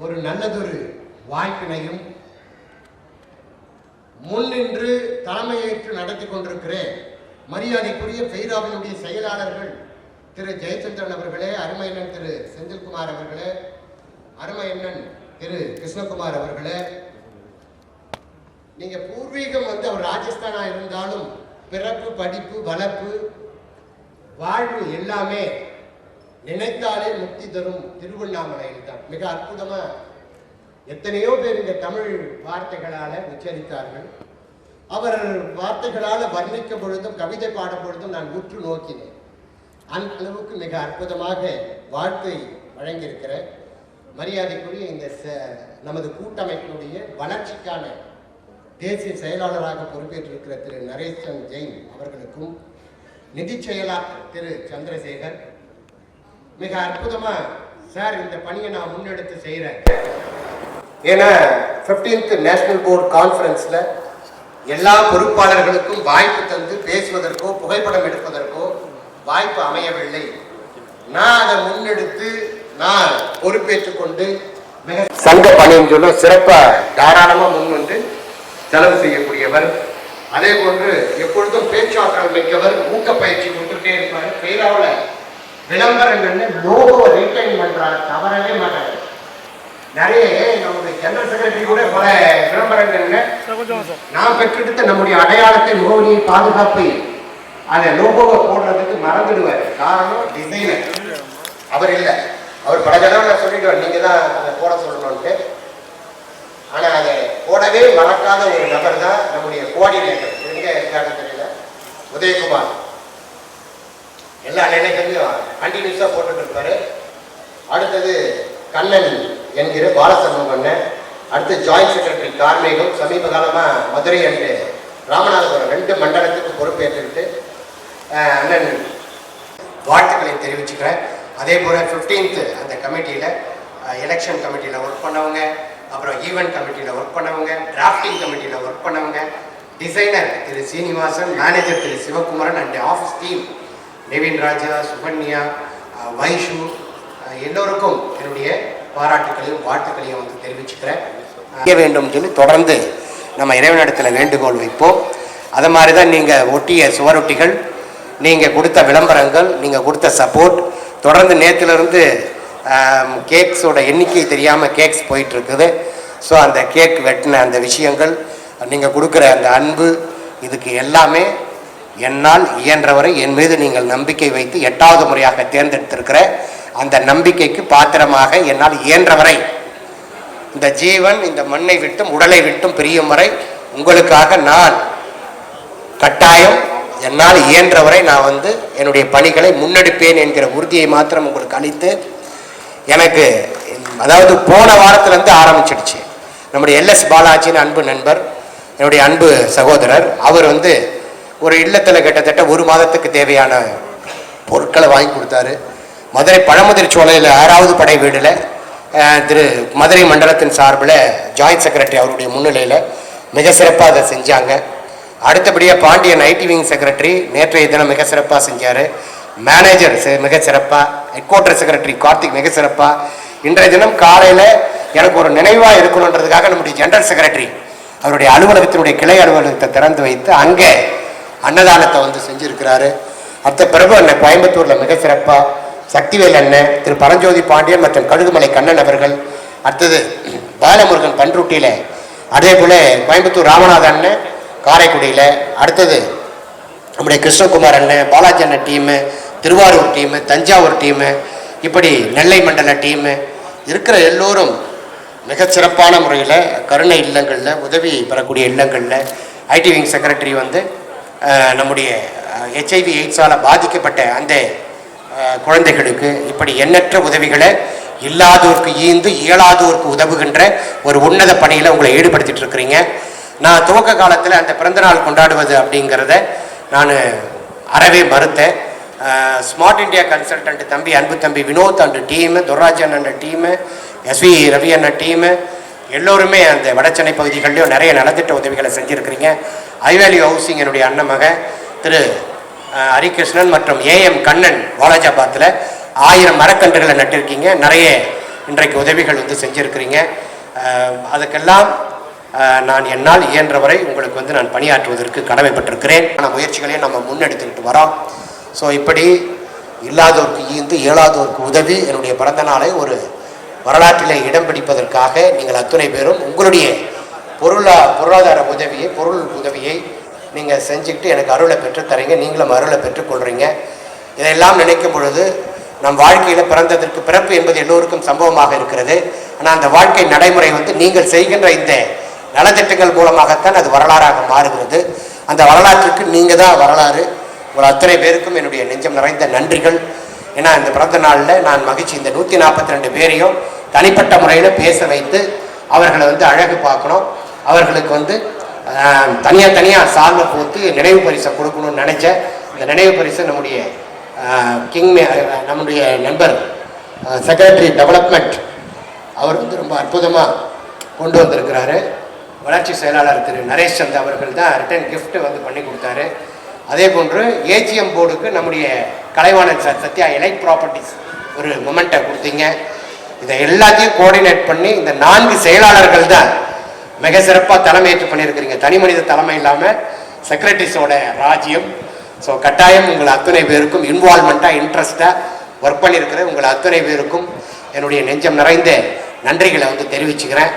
ஒரு நல்லதொரு வாய்ப்பினையும் முன்னின்று தலைமையேற்று நடத்தி கொண்டிருக்கிற மரியாதைக்குரிய ஃபெய்ராவினுடைய செயலாளர்கள் திரு ஜெயச்சந்திரன் அவர்களே, அருமையண்ணன் திரு செந்தில்குமார் அவர்களே, அருமையண்ணன் திரு கிருஷ்ணகுமார் அவர்களே, நீங்க பூர்வீகம் அவர் ராஜஸ்தானா இருந்தாலும் பிறப்பு, படிப்பு, வளர்ப்பு, வாழ்வு எல்லாமே நினைத்தாலே முக்தி தரும் திருவண்ணாமலையில் தான். மிக அற்புதமா எத்தனையோ பேர் இந்த தமிழ் வார்த்தைகளால உச்சரித்தார்கள். அவர் வார்த்தைகளால் வர்ணிக்கும் பொழுதும் கவிதை பாடும் பொழுதும் நான் உற்று நோக்கினேன். அந்த அளவுக்கு மிக அற்புதமாக வாழ்த்தை வழங்கியிருக்கிற மரியாதைக்குரிய இந்த நமது கூட்டமைப்பினுடைய வளர்ச்சிக்கான தேசிய செயலாளராக பொறுப்பேற்றிருக்கிற திரு நரேசன் ஜெயின் அவர்களுக்கும், நிதி செயலாளர் திரு சந்திரசேகர், மிக அற்புதமா சார் இந்த பணியை நான் முன்னெடுத்து செய்கிறேன். ஏன்னா 15th நேஷனல் போர்டு கான்ஃபரன்ஸ்ல எல்லா பொறுப்பாளர்களுக்கும் வாய்ப்பு தந்து பேசுவதற்கோ புகைப்படம் எடுப்பதற்கோ வாய்ப்பு அமையவில்லை. நான் அதை முன்னெடுத்து நான் பொறுப்பேற்றுக் கொண்டு மிக சங்க பணின்னு சொல்ல சிறப்பா தாராளமா முன் வந்து செலவு செய்யக்கூடியவர். அதே போன்று எப்பொழுதும் பேச்சாற்றல் மிக்கவர், ஊக்க பயிற்சி கொடுத்துட்டே இருப்பார். பெயராவில் விளம்பரங்கள்னு லோகோவை ரீடைன் பண்றாரு, தவறவே மாட்டாரு. நிறைய நம்முடைய ஜெனரல் செக்ரட்டரி கூட பல விளம்பரங்கள்ல நான் பெற்றெடுத்த நம்முடைய அடையாளத்தை, முகவரியை, பாதுகாப்பை அதை லோகோவை போடுறதுக்கு மறந்துடுவார். காரணம் டிசைனர் அவர் இல்லை. அவர் பல தடவை நான் சொல்லிடுவார், நீங்க தான் அதை போட சொல்லணும்ட்டு. ஆனா அதை போடவே மறக்காத ஒரு நபர் தான் நம்முடைய கோஆர்டினேட்டர். எங்க இருக்காங்க தெரியல, உதயகுமார். எல்லா நிலைகளையும் கண்டினியூஸா போட்டுட்டு இருப்பாரு. அடுத்தது கண்ணன் என்கிற பாலசண்முகண்ணன். அடுத்து ஜாயிண்ட் செக்ரட்டரி கார்மேகம், சமீப காலமா மதுரை அண்டு ராமநாதபுரம் 2 மண்டலத்துக்கு பொறுப்பேற்றுக்கிட்டு அண்ணன் வாழ்த்துக்களை தெரிவிச்சுக்கிறேன். அதே போல 15th அந்த கமிட்டியில எலெக்ஷன் கமிட்டியில ஒர்க் பண்ணவங்க, அப்புறம் ஈவெண்ட் கமிட்டியில ஒர்க் பண்ணவங்க, டிராஃப்டிங் கமிட்டியில ஒர்க் பண்ணவங்க, டிசைனர் திரு சீனிவாசன், மேனேஜர் திரு Sivakumaran and office team Nivin Raja, Sukanya, Vaishu, எல்லோருக்கும் என்னுடைய பாராட்டுகளையும் வாழ்த்துக்களையும் தெரிவிச்சுக்கிறேன். வேண்டும் சொல்லி தொடர்ந்து நம்ம இறைவனிடத்தில் வேண்டுகோள் வைப்போம். அது மாதிரி தான் நீங்கள் ஒட்டிய சுவரொட்டிகள், நீங்கள் கொடுத்த விளம்பரங்கள், நீங்கள் கொடுத்த சப்போர்ட் தொடர்ந்து நேற்றிலிருந்து கேக்ஸோட எண்ணிக்கை தெரியாமல் கேக்ஸ் போயிட்டுருக்குது. ஸோ அந்த கேக் வெட்டின அந்த விஷயங்கள், நீங்கள் கொடுக்குற அந்த அன்பு, இதுக்கு எல்லாமே என்னால் இயன்றவரை என் மீது நீங்கள் நம்பிக்கை வைத்து 8வது முறையாக தேர்ந்தெடுத்திருக்கிற அந்த நம்பிக்கைக்கு பாத்திரமாக என்னால் இயன்றவரை இந்த ஜீவன் இந்த மண்ணை விட்டும் உடலை விட்டும் பிரியும் வரை உங்களுக்காக நான் கட்டாயம் என்னால் இயன்றவரை நான் என்னுடைய பணிகளை முன்னெடுப்பேன் என்கிற உறுதியை மாத்திரம் உங்களுக்கு அளித்து, எனக்கு அதாவது போன வாரத்திலேருந்து ஆரம்பிச்சிடுச்சு. நம்முடைய எல்எஸ் பாலாஜின்னு அன்பு நண்பர், என்னுடைய அன்பு சகோதரர், அவர் ஒரு இல்லத்தில் கிட்டத்தட்ட 1 மாதத்துக்கு தேவையான பொருட்களை வாங்கி கொடுத்தாரு. மதுரை பழமுதிர் சோலையில் 6வது படை வீடில் திரு மதுரை மண்டலத்தின் சார்பில் ஜாயிண்ட் செக்ரட்டரி அவருடைய முன்னிலையில் மிக சிறப்பாக அதை செஞ்சாங்க. அடுத்தபடியாக பாண்டியன் ஐடி விங் செக்ரட்டரி நேற்றைய தினம் மிக சிறப்பாக செஞ்சார். மேனேஜர் மிக சிறப்பாக, ஹெட் குவார்ட்டர் செக்ரட்டரி கார்த்திக் மிக சிறப்பாக. இன்றைய தினம் காலையில் எனக்கு ஒரு நினைவாக இருக்கணுன்றதுக்காக நம்முடைய ஜெனரல் செக்ரட்டரி அவருடைய அலுவலகத்தினுடைய கிளை அலுவலகத்தை திறந்து வைத்து அங்கே அன்னதானத்தை செஞ்சுருக்கிறாரு. அடுத்த பிறகு அண்ணன் கோயம்புத்தூரில் மிக சிறப்பாக சக்திவேல் அண்ணன், திரு பரஞ்சோதி பாண்டியன் மற்றும் கழுகுமலை கண்ணன் அவர்கள். அடுத்தது பாலமுருகன் பன்ருட்டியில், அதே போல் கோயம்புத்தூர் ராமநாத அண்ணன் காரைக்குடியில், அடுத்தது நம்முடைய கிருஷ்ணகுமார் அண்ணன், பாலாஜி அண்ணன் team, Thiruvarur team, Thanjavur team, இப்படி நெல்லை மண்டல டீமு இருக்கிற எல்லோரும் மிக சிறப்பான முறையில் கருணை இல்லங்களில், உதவி பெறக்கூடிய இல்லங்களில், ஐடி விங் செக்ரட்டரி நம்முடைய HIV எய்ட்ஸால் பாதிக்கப்பட்ட அந்த குழந்தைகளுக்கு இப்படி எண்ணற்ற உதவிகளை இல்லாதோருக்கு ஈந்து இயலாதோருக்கு உதவுகின்ற ஒரு உன்னத பணியில் உங்களை ஈடுபடுத்திட்டு இருக்கிறீங்க. நான் துவக்க காலத்தில் அந்த பிறந்தநாள் கொண்டாடுவது அப்படிங்கிறத நான் அறவே மறுத்தேன். ஸ்மார்ட் இந்தியா கன்சல்டன்ட் தம்பி, அன்பு தம்பி வினோத் அண்ட் டீமு, துர்ராஜன் அண்ணன் டீமு, SV ரவி அண்ணன் டீமு எல்லோருமே அந்த வடசென்னை பகுதிகளிலும் நிறைய நலத்திட்ட உதவிகளை செஞ்சுருக்கிறீங்க. ஐவேலி ஹவுசிங் என்னுடைய அண்ணன் மகன் திரு ஹரிகிருஷ்ணன் மற்றும் AM கண்ணன் வாலாஜாபாத்தில் 1000 மரக்கன்றுகளை நட்டிருக்கீங்க. நிறைய இன்றைக்கு உதவிகள் வந்து செஞ்சுருக்கிறீங்க. அதுக்கெல்லாம் நான் என்னால் இயன்றவரை உங்களுக்கு வந்து நான் பணியாற்றுவதற்கு கடமைப்பட்டிருக்கிறேன். முயற்சிகளையும் நம்ம முன்னெடுத்துக்கிட்டு வரோம். ஸோ இப்படி இல்லாதோருக்கு ஈந்து இயலாதோருக்கு உதவி என்னுடைய பிறந்த நாளை ஒரு வரலாற்றிலே இடம் பிடிப்பதற்காக நீங்கள் அத்துணை பேரும் உங்களுடைய பொருளாதார உதவியை பொருள் உதவியை நீங்கள் செஞ்சுக்கிட்டு எனக்கு அருளை பெற்றுத்தரீங்க. நீங்களும் அருளை பெற்றுக்கொள்கிறீங்க. இதையெல்லாம் நினைக்கும் பொழுது நம் வாழ்க்கையில் பிறந்ததற்கு பிறப்பு என்பது எல்லோருக்கும் சம்பவமாக இருக்கிறது. ஆனால் அந்த வாழ்க்கை நடைமுறை வந்து நீங்கள் செய்கின்ற இந்த நலத்திட்டங்கள் மூலமாகத்தான் அது வரலாறாக மாறுகிறது. அந்த வரலாற்றுக்கு நீங்கள் தான் வரலாறு. உங்கள் அத்தனை பேருக்கும் என்னுடைய நெஞ்சம் நிறைந்த நன்றிகள். ஏன்னா இந்த பிறந்த நாளில் நான் மகிழ்ச்சி இந்த 142 பேரையும் தனிப்பட்ட முறையில் பேச வைத்து அவர்களை வந்து அழகு பார்க்கணும். அவர்களுக்கு வந்து தனியாக சால்வை போட்டு நினைவு பரிசை கொடுக்கணும்னு நினச்சேன். இந்த நினைவு பரிசை நம்முடைய நம்முடைய நண்பர் செக்ரட்டரி டெவலப்மெண்ட் அவர் வந்து ரொம்ப அற்புதமாக கொண்டு வந்திருக்கிறாரு. வளர்ச்சி செயலாளர் திரு நரேஷ் சந்த் அவர்கள் தான் ரிட்டர்ன் கிஃப்ட் வந்து பண்ணி கொடுத்தாரு. அதே போன்று ஏஜிஎம் போர்டுக்கு நம்முடைய Kalaivanan sir Sathya elite properties ஒரு மொமெண்ட்டை கொடுத்தீங்க. இதை எல்லாத்தையும் கோஆர்டினேட் பண்ணி இந்த 4 செயலாளர்கள் தான் மிக சிறப்பாக தலைமையேற்று பண்ணியிருக்கிறீங்க. தனி மனித தலைமை இல்லாமல் செக்ரட்டரிஸோட ராஜ்யம். ஸோ கட்டாயம் உங்கள் அத்தனை பேருக்கும் இன்வால்மெண்ட்டாக இன்ட்ரெஸ்டாக ஒர்க் பண்ணியிருக்கிற உங்கள் அத்தனை பேருக்கும் என்னுடைய நெஞ்சம் நிறைந்த நன்றிகளை வந்து தெரிவிச்சுக்கிறேன்.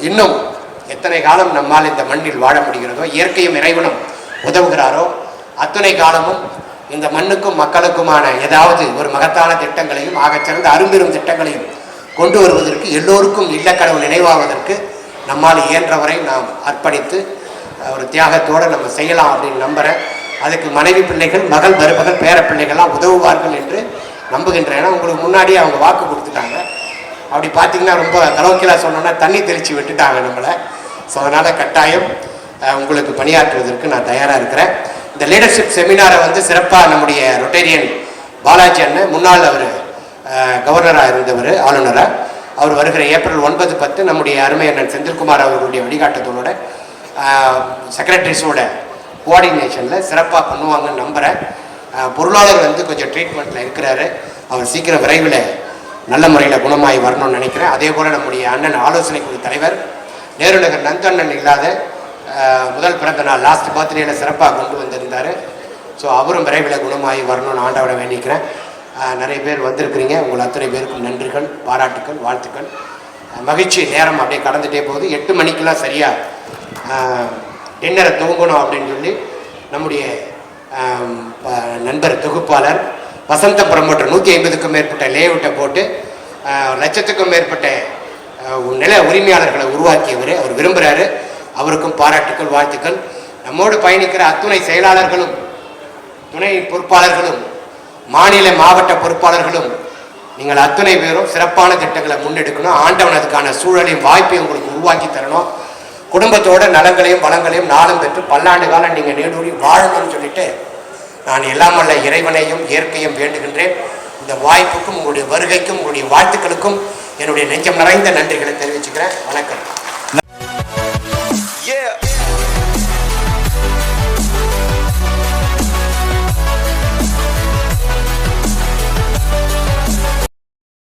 இன்னும் எத்தனை காலம் நம்மால் இந்த மண்ணில் வாழ முடிகிறதோ, இயற்கையும் இறைவனும் உதவுகிறாரோ அத்தனை காலமும் இந்த மண்ணுக்கும் மக்களுக்குமான ஏதாவது ஒரு மகத்தான திட்டங்களையும் ஆகச்சிறந்த அரும்பெரும் திட்டங்களையும் கொண்டு வருவதற்கு எல்லோருக்கும் இல்லக்கடவு நினைவாவதற்கு நம்மால் இயன்றவரை நாம் அர்ப்பணித்து ஒரு தியாகத்தோடு நம்ம செய்யலாம் அப்படின்னு நம்புகிறேன். அதுக்கு மனைவி பிள்ளைகள், மகள், மருமகள், பேர பிள்ளைகள்லாம் உதவுவார்கள் என்று நம்புகின்றேன். ஏன்னா உங்களுக்கு முன்னாடியே அவங்க வாக்கு கொடுத்துட்டாங்க. அப்படி பார்த்தீங்கன்னா ரொம்ப கலோக்கியலாக சொன்னோன்னா தண்ணி தெளித்து விட்டுட்டாங்க நம்மளை. ஸோ அதனால் கட்டாயம் உங்களுக்கு பணியாற்றுவதற்கு நான் தயாராக இருக்கிறேன். இந்த லீடர்ஷிப் செமினாரை வந்து சிறப்பாக நம்முடைய ரொட்டேரியன் பாலாஜி அண்ணன், முன்னாள் அவர் கவர்னராக இருந்தவர், ஆளுநராக, அவர் வருகிற ஏப்ரல் 9, 10 நம்முடைய அருமை அண்ணன் செந்தில்குமார் அவர்களுடைய வழிகாட்டுதலோட செக்ரட்டரிஸோட கோஆர்டினேஷனில் சிறப்பாக பண்ணுவாங்கன்னு நம்புகிறேன். பொருளாளர் வந்து கொஞ்சம் ட்ரீட்மெண்ட்டில் இருக்கிறாரு. அவர் சீக்கிரம் விரைவில் நல்ல முறையில் குணமாகி வரணும்னு நினைக்கிறேன். அதே போல் நம்முடைய அண்ணன் ஆலோசனை குழு தலைவர் நேருநகர் நந்தண்ணன் இல்லாத முதல் பிறந்த நாள் லாஸ்ட் பர்த்டேல சிறப்பாக கொண்டு வந்திருந்தார். ஸோ அவரும் விரைவில் குணமாகி வரணும்னு ஆண்டவரை வேண்டிக்கிறேன். நிறைய பேர் வந்திருக்கிறீங்க. உங்கள் அத்தனை பேருக்கும் நன்றிகள், பாராட்டுக்கள், வாழ்த்துக்கள். மகிழ்ச்சி. நேரம் அப்படியே கடந்துகிட்டே போகுது. 8 மணிக்கெலாம் சரியாக டின்னரை துவங்கணும் அப்படின்னு சொல்லி நம்முடைய நண்பர் தொகுப்பாளர் வசந்த ப்ரமோட்டர் 150க்கும் மேற்பட்ட லேஅவுட்டை போட்டு 1,00,000க்கும் மேற்பட்ட நில உரிமையாளர்களை உருவாக்கியவர். அவர் விரும்புகிறாரு. அவருக்கும் பாராட்டுக்கள், வாழ்த்துக்கள். நம்மோடு பயணிக்கிற அத்துணை செயலாளர்களும், துணை பொறுப்பாளர்களும், மாநில மாவட்ட பொறுப்பாளர்களும், நீங்கள் அத்துணை பேரும் சிறப்பான திட்டங்களை முன்னெடுக்கணும். ஆண்டவன் அதுக்கான சூழலையும் வாய்ப்பையும் உங்களுக்கு உருவாக்கி தரணும். குடும்பத்தோட நலங்களையும் வளங்களையும் நாளும் பெற்று பல்லாண்டு காலம் நீங்கள் நீடூழி வாழணும்னு சொல்லிட்டு நான் எல்லாம் வல்ல இறைவனையும் இயற்கையும் வேண்டுகின்றேன். இந்த வாய்ப்புக்கும் உங்களுடைய வருகைக்கும் உங்களுடைய வாழ்த்துக்களுக்கும் என்னுடைய நெஞ்சம் நிறைந்த நன்றிகளை தெரிவிச்சுக்கிறேன். வணக்கம்.